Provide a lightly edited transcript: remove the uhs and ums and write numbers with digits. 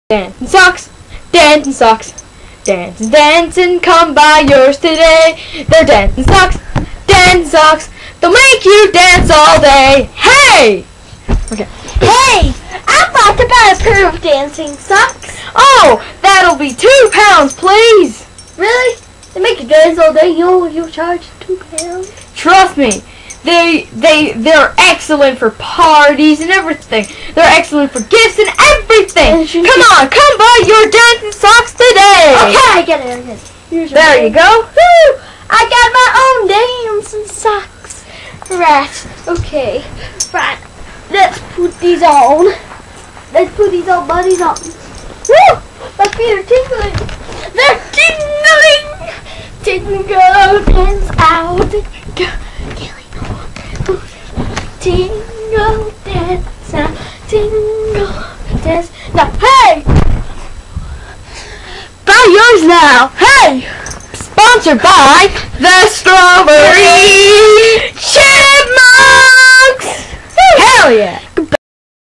Dancing socks, dancing socks, dancing, dancing, come buy yours today. They're dancing socks, they'll make you dance all day. Hey! Okay. Hey! I bought to buy a pair of dancing socks. Oh, that'll be £2, please. Really? They make you dance all day. You'll charge £2. Trust me. They're excellent for parties and everything. They're excellent for gifts and everything. Come on, come buy your dancing socks today. Okay, I get it. There you go. Woo! I got my own dancing socks. Right. Okay. Right. Let's put these on. Let's put these on, buddies on. Woo! My feet are tingling. They're tingling. Tingle dance out. Tingle dance out. Tingle dance. Now, hey! Buy yours now. Hey! Sponsored by the Strawberry Chipmunks. Hell yeah!